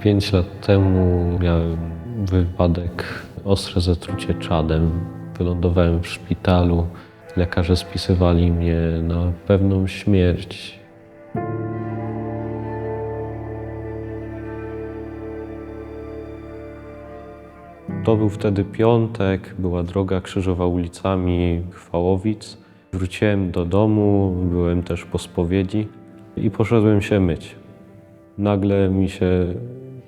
5 lat temu miałem wypadek, ostre zatrucie czadem. Wylądowałem w szpitalu. Lekarze spisywali mnie na pewną śmierć. To był wtedy piątek, była droga krzyżowa ulicami Chwałowic. Wróciłem do domu, byłem też po spowiedzi i poszedłem się myć. Nagle mi się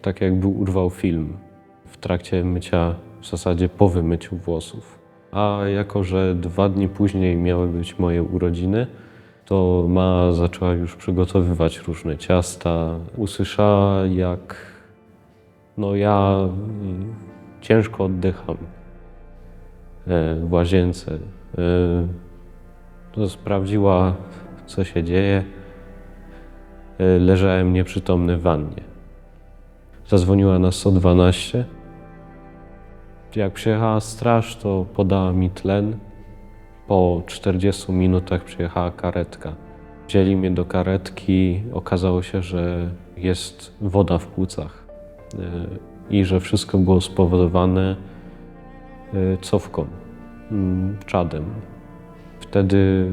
tak jakby urwał film w trakcie mycia, w zasadzie po wymyciu włosów. A jako że 2 dni później miały być moje urodziny, to ma zaczęła już przygotowywać różne ciasta. Usłyszała, jak ja ciężko oddycham w łazience. Sprawdziła, co się dzieje. Leżałem nieprzytomny w wannie. Zadzwoniła na 112. Jak przyjechała straż, to podała mi tlen. Po 40 minutach przyjechała karetka. Wzięli mnie do karetki. Okazało się, że jest woda w płucach i że wszystko było spowodowane cofką, czadem. Wtedy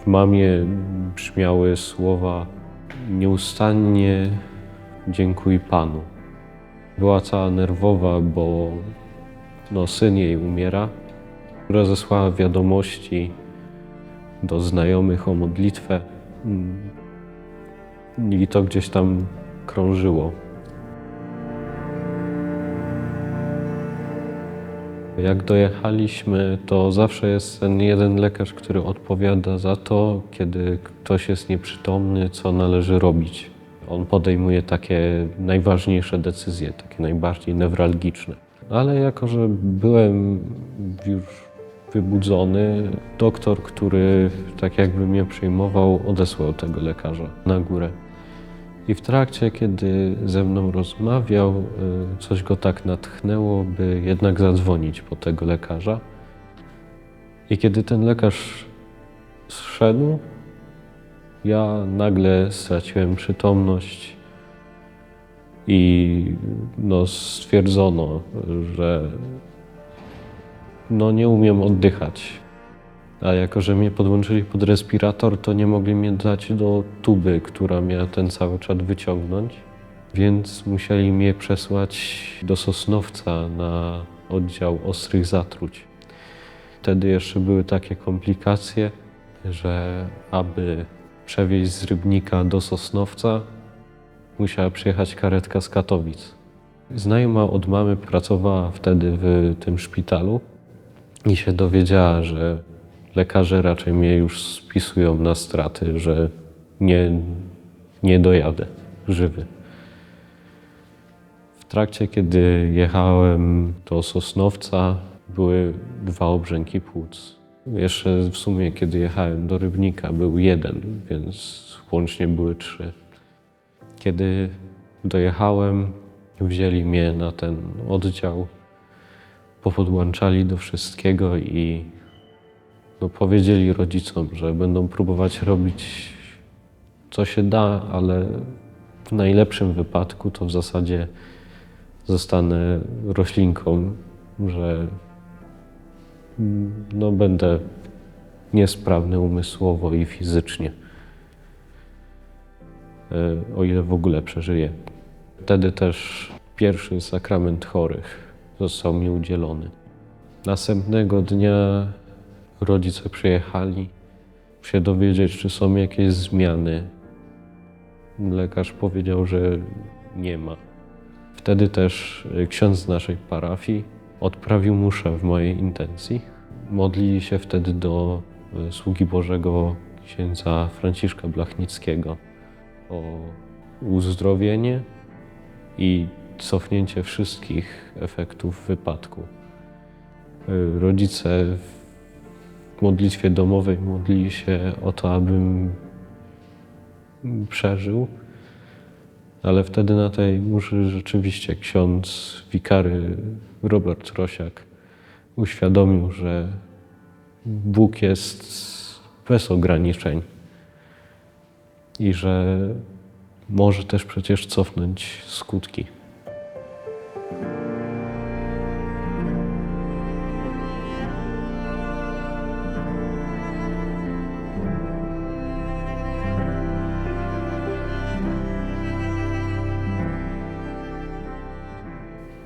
w mamie brzmiały słowa: nieustannie dziękuj Panu. Była cała nerwowa, bo syn jej umiera. Rozesłała wiadomości do znajomych o modlitwę i to gdzieś tam krążyło. Jak dojechaliśmy, to zawsze jest ten jeden lekarz, który odpowiada za to, kiedy ktoś jest nieprzytomny, co należy robić. On podejmuje takie najważniejsze decyzje, takie najbardziej newralgiczne. Ale jako że byłem już wybudzony, doktor, który tak jakby mnie przyjmował, odesłał tego lekarza na górę. I w trakcie, kiedy ze mną rozmawiał, coś go tak natchnęło, by jednak zadzwonić po tego lekarza. I kiedy ten lekarz zszedł, ja nagle straciłem przytomność i stwierdzono, że nie umiem oddychać. A jako że mnie podłączyli pod respirator, to nie mogli mnie dać do tuby, która miała ten cały czad wyciągnąć. Więc musieli mnie przesłać do Sosnowca na oddział ostrych zatruć. Wtedy jeszcze były takie komplikacje, że aby przewieźć z Rybnika do Sosnowca, musiała przyjechać karetka z Katowic. Znajoma od mamy pracowała wtedy w tym szpitalu i się dowiedziała, że lekarze raczej mnie już spisują na straty, że nie dojadę żywy. W trakcie, kiedy jechałem do Sosnowca, były 2 obrzęki płuc. Jeszcze w sumie, kiedy jechałem do Rybnika, był 1, więc łącznie były 3. Kiedy dojechałem, wzięli mnie na ten oddział, popodłączali do wszystkiego i powiedzieli rodzicom, że będą próbować robić co się da, ale w najlepszym wypadku to w zasadzie zostanę roślinką, że będę niesprawny umysłowo i fizycznie, o ile w ogóle przeżyję. Wtedy też pierwszy sakrament chorych został mi udzielony. Następnego dnia rodzice przyjechali się dowiedzieć, czy są jakieś zmiany. Lekarz powiedział, że nie ma. Wtedy też ksiądz z naszej parafii odprawił mszę w mojej intencji. Modlili się wtedy do sługi Bożego księdza Franciszka Blachnickiego o uzdrowienie i cofnięcie wszystkich efektów wypadku. Rodzice w modlitwie domowej modlili się o to, abym przeżył, ale wtedy na tej mszy rzeczywiście ksiądz wikary Robert Rosiak uświadomił, że Bóg jest bez ograniczeń i że może też przecież cofnąć skutki.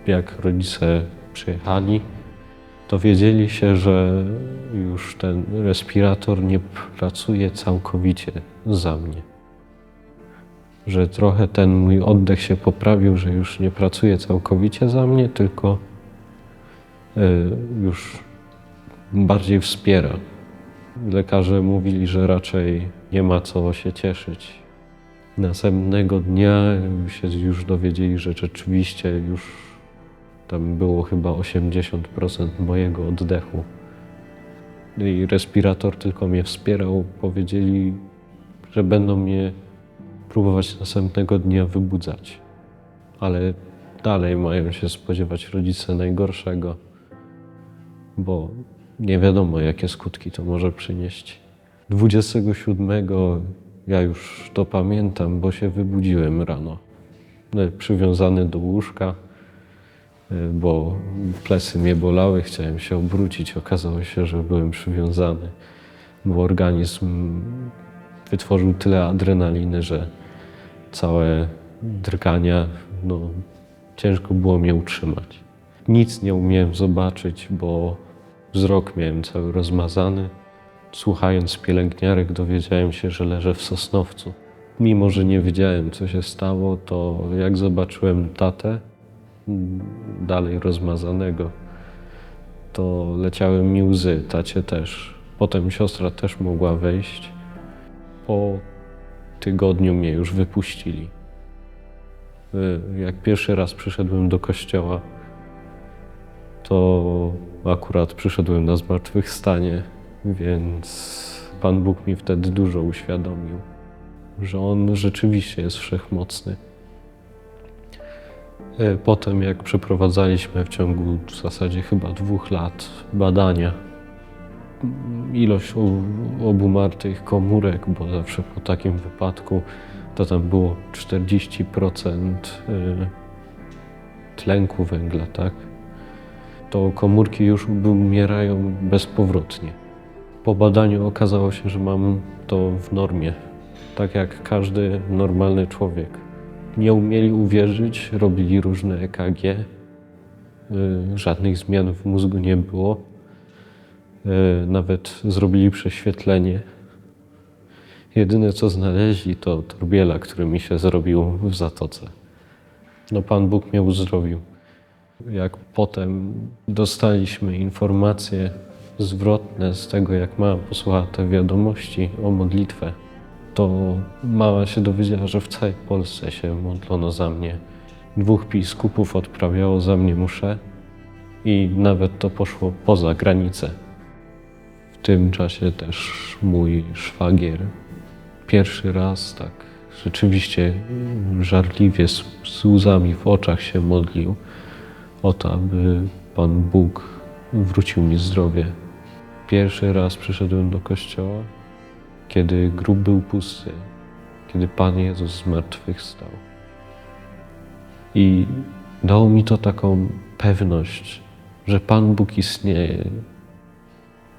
Jak rodzice przyjechali, dowiedzieli się, że już ten respirator nie pracuje całkowicie za mnie. Że trochę ten mój oddech się poprawił, że już nie pracuje całkowicie za mnie, tylko już bardziej wspiera. Lekarze mówili, że raczej nie ma co się cieszyć. Następnego dnia się już dowiedzieli, że rzeczywiście już tam było chyba 80% mojego oddechu. I respirator tylko mnie wspierał. Powiedzieli, że będą mnie próbować następnego dnia wybudzać. Ale dalej mają się spodziewać rodzice najgorszego, bo nie wiadomo, jakie skutki to może przynieść. 27 ja już to pamiętam, bo się wybudziłem rano. Przywiązany do łóżka, bo plecy mnie bolały, chciałem się obrócić. Okazało się, że byłem przywiązany, bo organizm wytworzył tyle adrenaliny, że całe drgania, ciężko było mnie utrzymać. Nic nie umiałem zobaczyć, bo wzrok miałem cały rozmazany. Słuchając pielęgniarek, dowiedziałem się, że leżę w Sosnowcu. Mimo że nie wiedziałem, co się stało, to jak zobaczyłem tatę, dalej rozmazanego, to leciały mi łzy, tacie też. Potem siostra też mogła wejść. Po tygodniu mnie już wypuścili. Jak pierwszy raz przyszedłem do kościoła, to akurat przyszedłem na zmartwychwstanie, więc Pan Bóg mi wtedy dużo uświadomił, że On rzeczywiście jest wszechmocny. Potem jak przeprowadzaliśmy w ciągu w zasadzie chyba 2 lat badania, ilość obumartych komórek, bo zawsze po takim wypadku to tam było 40% tlenku węgla, tak? To komórki już umierają bezpowrotnie. Po badaniu okazało się, że mam to w normie, tak jak każdy normalny człowiek. Nie umieli uwierzyć, robili różne EKG, żadnych zmian w mózgu nie było. Nawet zrobili prześwietlenie. Jedyne co znaleźli to torbiela, który mi się zrobił w zatoce. Pan Bóg mnie uzdrowił. Jak potem dostaliśmy informacje zwrotne z tego, jak mama posłuchała te wiadomości o modlitwę, to mama się dowiedziała, że w całej Polsce się modlono za mnie. 2 biskupów odprawiało za mnie mszę i nawet to poszło poza granicę. W tym czasie też mój szwagier pierwszy raz tak rzeczywiście żarliwie z łzami w oczach się modlił o to, aby Pan Bóg wrócił mi zdrowie. Pierwszy raz przyszedłem do kościoła, kiedy grób był pusty, kiedy Pan Jezus zmartwychwstał. I dało mi to taką pewność, że Pan Bóg istnieje.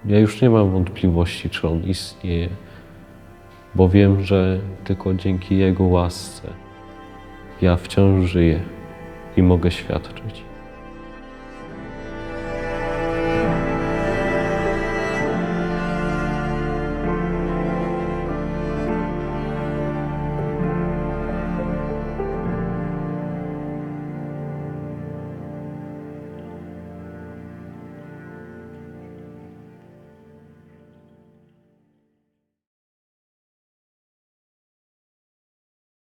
Ja już nie mam wątpliwości, czy On istnieje, bo wiem, że tylko dzięki Jego łasce ja wciąż żyję i mogę świadczyć.